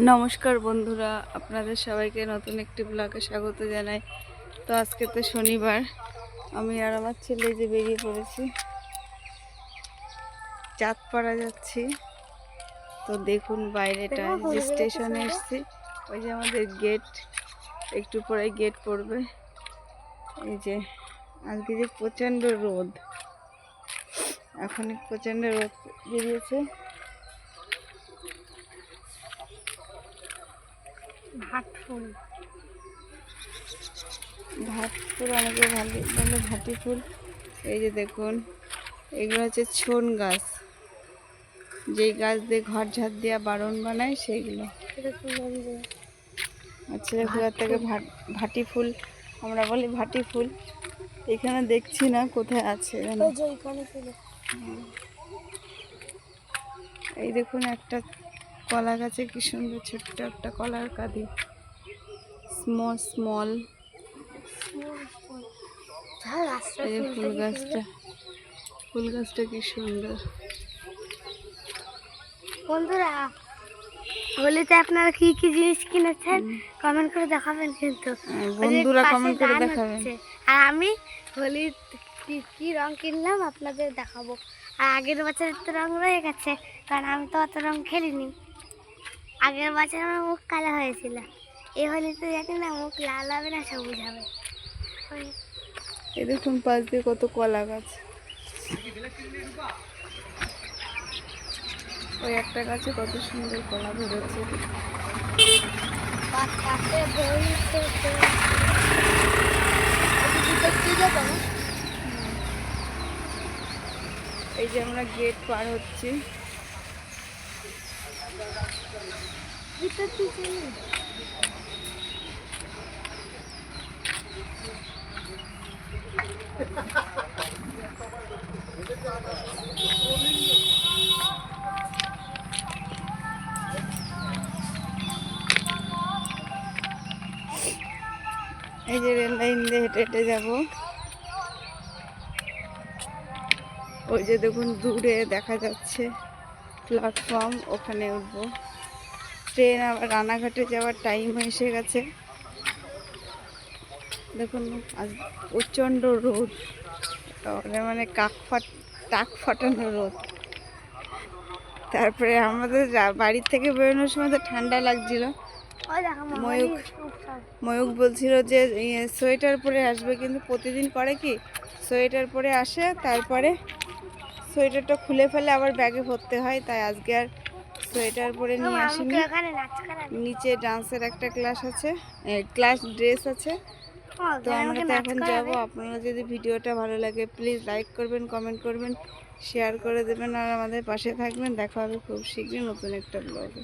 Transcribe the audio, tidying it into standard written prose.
নমস্কার বন্ধুরা, আপনাদের সবাইকে নতুন একটি ব্লগে স্বাগত জানাই। তো আজকে তো শনিবার, আমি আর আমার ছেলে যে বেরিয়ে পড়েছি, চাঁদপাড়া যাচ্ছি। তো দেখুন বাইরেটা, যে স্টেশনে এসেছি, ওই যে আমাদের গেট, একটু পরে গেট পড়বে। এই যে আজকে যে প্রচণ্ড রোদ, এখনই প্রচণ্ড রোদ বেরিয়েছে। ভাটফুল, অনেকে বলে ভাটি ফুল। এই যে দেখুন, এগুলো হচ্ছে ছন গাছ, যেই গাছ দিয়ে ঘর ঝাড় দেওয়া বারণ বানায় সেইগুলো। আচ্ছা, ঘোড়ার থেকে ভাটি ফুল আমরা বলি ভাটি ফুল। এখানে দেখছি না কোথায় আছে। এই দেখুন একটা কলা গাছে কি সুন্দর ছোট্ট একটা কলার কাঁদি, স্মল। এই ফুল গাছটা কি সুন্দর। বন্ধুরা, হোলিতে আপনারা কি কি জিনিস কিনেছেন কমেন্ট করে দেখাবেন কিন্তু। বন্ধুরা কমেন্ট করে দেখাবেন। আর আমি হোলির কি রং কিনলাম আপনাদের দেখাবো। আর আগের বছরের তো রং রয়ে গেছে, কারণ আমি তো অত রং খেলিনি। আগের বছর আমার মুখ কালো হয়েছিল, এই হোলিতে জানি না মুখ লাল হবে না সবুজ হবে। এই দেখুন পাশ দিয়ে কত কলা গাছ। ওই একটা গাছে কত সুন্দর কলা ধরেছে। এই যে আমরা গেট পার হচ্ছি। এই যে রেল লাইন দিয়ে হেঁটে হেঁটে যাবো। ওই যে দেখুন দূরে দেখা যাচ্ছে প্ল্যাটফর্ম, ওখানে উঠবো। ট্রেন আবার রানাঘাটে যাওয়ার টাইম এসে গেছে। দেখুন আজ প্রচণ্ড রোদ, মানে টাক ফাটানো রোদ। তারপরে আমাদের বাড়ির থেকে বেরোনোর সময় তো ঠান্ডা লাগছিল। ময়ূক বলছিল যে সোয়েটার পরে আসবে, কিন্তু প্রতিদিন করে কি সোয়েটার পরে আসে, তারপরে সোয়েটারটা খুলে ফেলে আবার ব্যাগে ভরতে হয়। তাই আজকে আর সোয়েটার পরে নিয়ে আসিনি। নিচে ডান্সের একটা ক্লাস ড্রেস আছে। তো আমরা তো এখন যাবো। আপনারা যদি ভিডিওটা ভালো লাগে প্লিজ লাইক করবেন, কমেন্ট করবেন, শেয়ার করে দেবেন আর আমাদের পাশে থাকবেন। দেখা হবে খুব শীঘ্রই নতুন একটা ব্লগে।